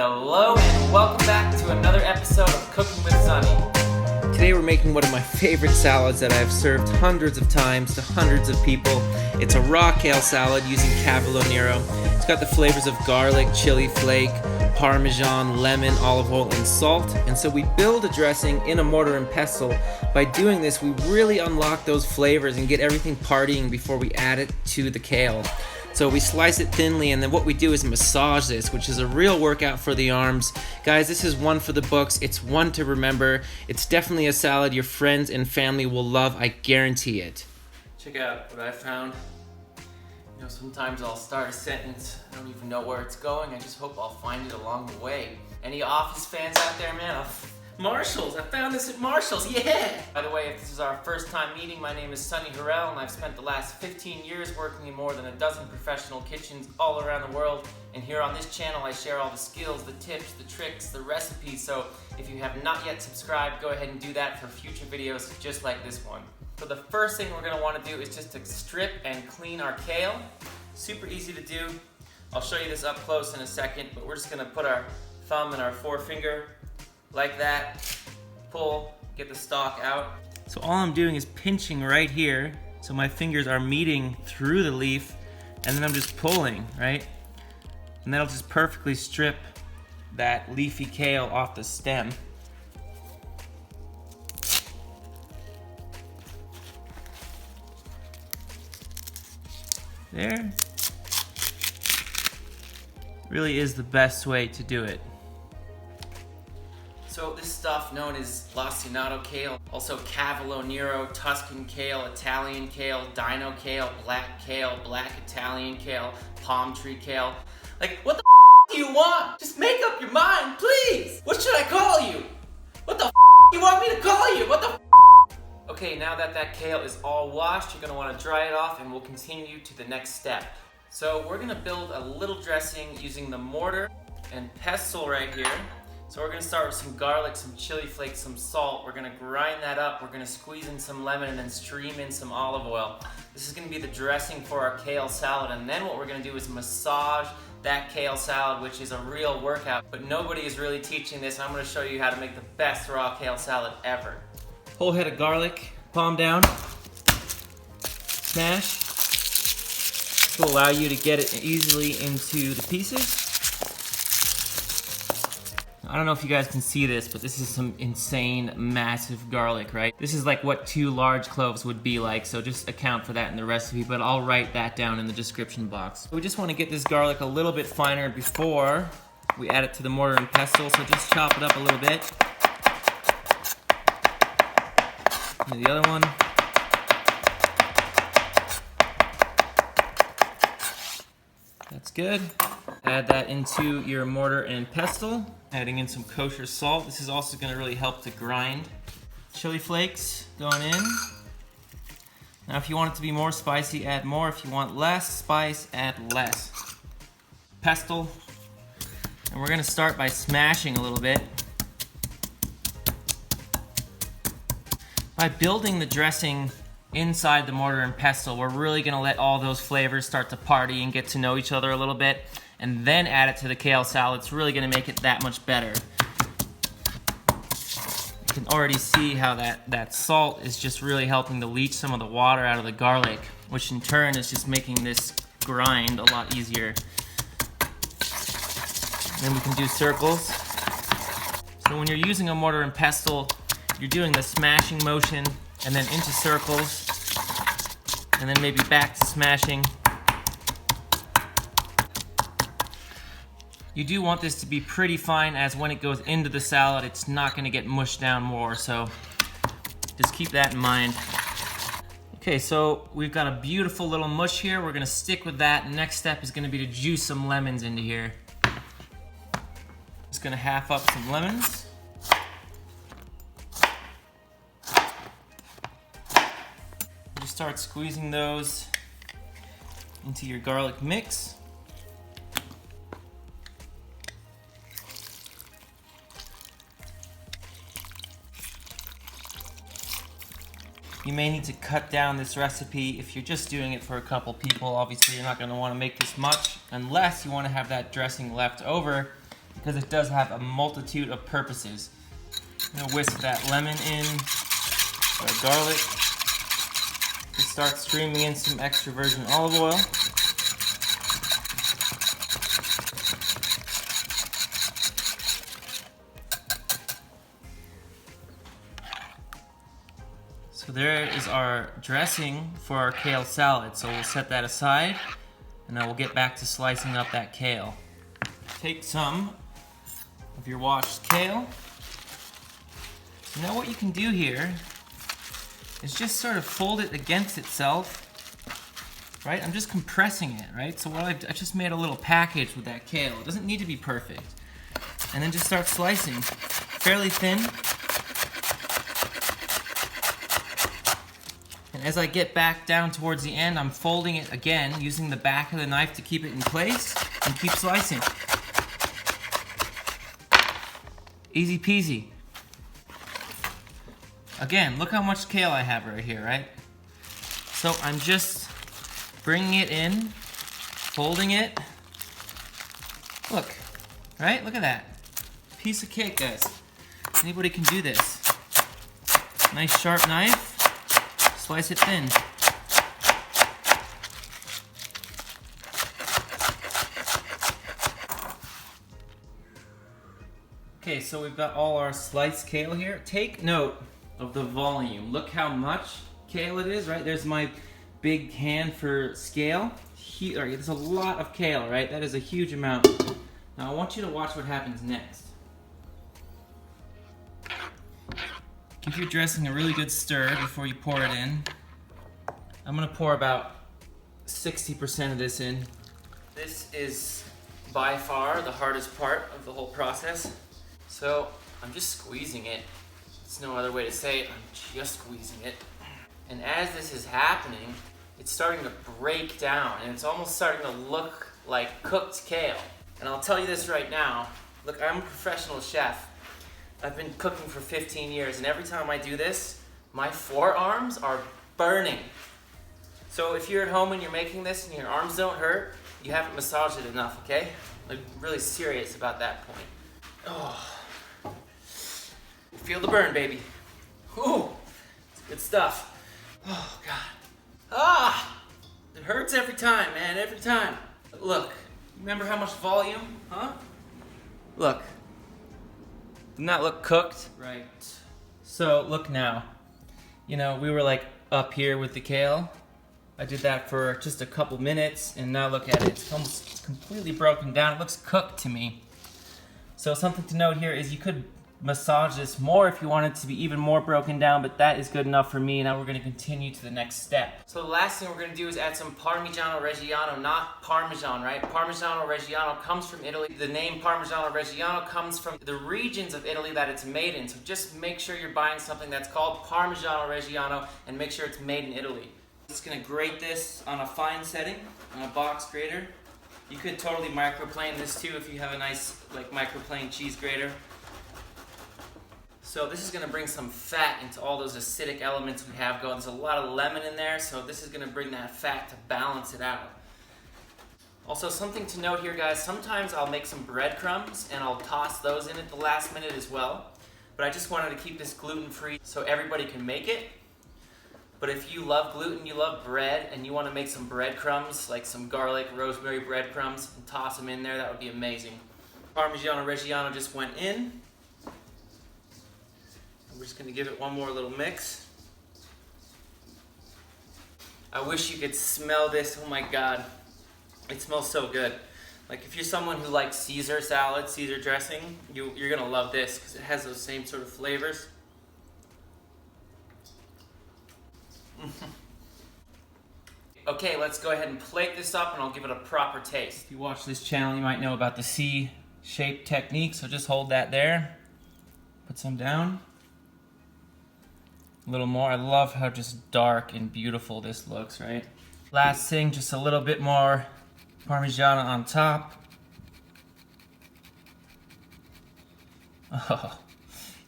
Hello and welcome back to another episode of Cooking with Sonny. Today we're making one of my favorite salads that I've served hundreds of times to hundreds of people. It's a raw kale salad using cavolo nero. It's got the flavors of garlic, chili flake, parmesan, lemon, olive oil, and salt. And so we build a dressing in a mortar and pestle. By doing this, we really unlock those flavors and get everything partying before we add it to the kale. So we slice it thinly, and then what we do is massage this, which is a real workout for the arms. Guys, this is one for the books. It's one to remember. It's definitely a salad your friends and family will love. I guarantee it. Check out what I found. You know, sometimes I'll start a sentence, I don't even know where it's going. I just hope I'll find it along the way. Any Office fans out there, man? Marshall's, I found this at Marshall's, yeah! By the way, if this is our first time meeting, my name is Sonny Harrell, and I've spent the last 15 years working in more than a dozen professional kitchens all around the world. And here on this channel, I share all the skills, the tips, the tricks, the recipes. So if you have not yet subscribed, go ahead and do that for future videos just like this one. So the first thing we're gonna wanna do is just to strip and clean our kale. Super easy to do. I'll show you this up close in a second, but we're just gonna put our thumb and our forefinger like that, pull, get the stalk out. So all I'm doing is pinching right here, so my fingers are meeting through the leaf, and then I'm just pulling, right? And that'll just perfectly strip that leafy kale off the stem. There. Really is the best way to do it. So this stuff known as lacinato kale, also cavolo nero, Tuscan kale, Italian kale, dino kale, black Italian kale, palm tree kale. Like, what the do you want? Just make up your mind, please! What should I call you? What the you want me to call you? What the Okay, now that kale is all washed, you're gonna wanna dry it off, and we'll continue to the next step. So we're gonna build a little dressing using the mortar and pestle right here. So we're gonna start with some garlic, some chili flakes, some salt. We're gonna grind that up. We're gonna squeeze in some lemon and then stream in some olive oil. This is gonna be the dressing for our kale salad. And then what we're gonna do is massage that kale salad, which is a real workout. But nobody is really teaching this. I'm gonna show you how to make the best raw kale salad ever. Whole head of garlic, palm down, smash. This will allow you to get it easily into the pieces. I don't know if you guys can see this, but this is some insane, massive garlic, right? This is like what 2 large cloves would be like, so just account for that in the recipe, but I'll write that down in the description box. We just want to get this garlic a little bit finer before we add it to the mortar and pestle, so just chop it up a little bit. And the other one. That's good. Add that into your mortar and pestle. Adding in some kosher salt. This is also going to really help to grind. Chili flakes going in. Now if you want it to be more spicy, add more. If you want less spice, add less. Pestle. And we're going to start by smashing a little bit. By building the dressing inside the mortar and pestle, we're really going to let all those flavors start to party and get to know each other a little bit, and then add it to the kale salad. It's really going to make it that much better. You can already see how that salt is just really helping to leach some of the water out of the garlic, which in turn is just making this grind a lot easier. And then we can do circles. So when you're using a mortar and pestle, you're doing the smashing motion and then into circles, and then maybe back to smashing. You do want this to be pretty fine, as when it goes into the salad, it's not gonna get mushed down more, so just keep that in mind. Okay, so we've got a beautiful little mush here. We're gonna stick with that. Next step is gonna be to juice some lemons into here. Just gonna half up some lemons. Just start squeezing those into your garlic mix. You may need to cut down this recipe if you're just doing it for a couple people. Obviously, you're not going to want to make this much unless you want to have that dressing left over because it does have a multitude of purposes. I'm gonna whisk that lemon in, or garlic. Just start streaming in some extra virgin olive oil. So there is our dressing for our kale salad. So we'll set that aside, and then we'll get back to slicing up that kale. Take some of your washed kale. So now what you can do here is just sort of fold it against itself, right? I'm just compressing it, right? So I just made a little package with that kale. It doesn't need to be perfect. And then just start slicing fairly thin. And as I get back down towards the end, I'm folding it again, using the back of the knife to keep it in place and keep slicing. Easy peasy. Again, look how much kale I have right here, right? So I'm just bringing it in, folding it. Look, right? Look at that. Piece of cake, guys. Anybody can do this. Nice sharp knife. Slice it thin. Okay, so we've got all our sliced kale here. Take note of the volume. Look how much kale it is, right? There's my big hand for scale. There's a lot of kale, right? That is a huge amount. Now I want you to watch what happens next. Give your dressing a really good stir before you pour it in. I'm gonna pour about 60% of this in. This is by far the hardest part of the whole process. So I'm just squeezing it. There's no other way to say it. I'm just squeezing it. And as this is happening, it's starting to break down and it's almost starting to look like cooked kale. And I'll tell you this right now. Look, I'm a professional chef. I've been cooking for 15 years, and every time I do this, my forearms are burning. So if you're at home and you're making this and your arms don't hurt, you haven't massaged it enough, okay? I'm really serious about that point. Oh, feel the burn, baby. Ooh, it's good stuff. Oh, God. Ah, it hurts every time, man, every time. Look, remember how much volume, huh? Look. Didn't that look cooked? Right. So look now. You know, we were like up here with the kale. I did that for just a couple minutes, and now look at it. It's almost completely broken down. It looks cooked to me. So something to note here is you could massage this more if you want it to be even more broken down, but that is good enough for me. Now we're gonna continue to the next step. So the last thing we're gonna do is add some parmigiano reggiano, not Parmesan, right? Parmigiano reggiano comes from Italy. The name Parmigiano reggiano comes from the regions of Italy that it's made in. So just make sure you're buying something that's called Parmigiano reggiano and make sure it's made in Italy. I'm just gonna grate this on a fine setting, on a box grater. You could totally microplane this too if you have a nice like microplane cheese grater. So this is going to bring some fat into all those acidic elements we have going. There's a lot of lemon in there, so this is going to bring that fat to balance it out. Also, something to note here, guys, sometimes I'll make some breadcrumbs and I'll toss those in at the last minute as well. But I just wanted to keep this gluten-free so everybody can make it. But if you love gluten, you love bread, and you want to make some breadcrumbs, like some garlic, rosemary breadcrumbs, and toss them in there, that would be amazing. Parmigiano Reggiano just went in. We're just going to give it one more little mix. I wish you could smell this. Oh my God. It smells so good. Like if you're someone who likes Caesar salad, Caesar dressing, you're going to love this because it has those same sort of flavors. Okay, let's go ahead and plate this up and I'll give it a proper taste. If you watch this channel, you might know about the C-shaped technique, so just hold that there. Put some down. A little more. I love how just dark and beautiful this looks, right? Last thing, just a little bit more Parmigiano on top. Oh,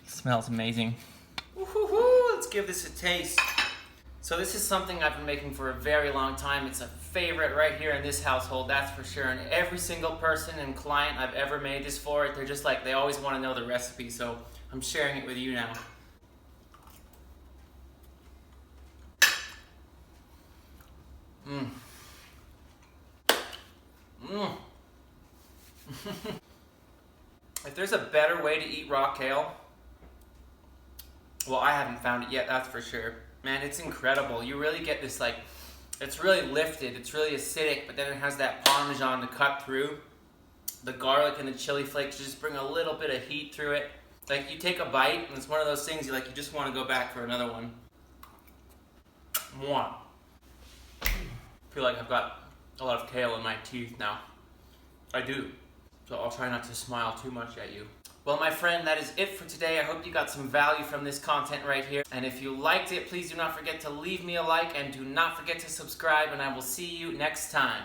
it smells amazing. Woo-hoo-hoo, let's give this a taste. So this is something I've been making for a very long time. It's a favorite right here in this household, that's for sure. And every single person and client I've ever made this for, they're just like, they always want to know the recipe, so I'm sharing it with you now. Mmm. Mmm. If there's a better way to eat raw kale, well, I haven't found it yet, that's for sure. Man, it's incredible. You really get this, like, it's really lifted, it's really acidic, but then it has that parmesan to cut through. The garlic and the chili flakes just bring a little bit of heat through it. Like, you take a bite, and it's one of those things you just want to go back for another one. Mwah. I feel like I've got a lot of kale in my teeth now. I do. So I'll try not to smile too much at you. Well, my friend, that is it for today. I hope you got some value from this content right here. And if you liked it, please do not forget to leave me a like and do not forget to subscribe, and I will see you next time.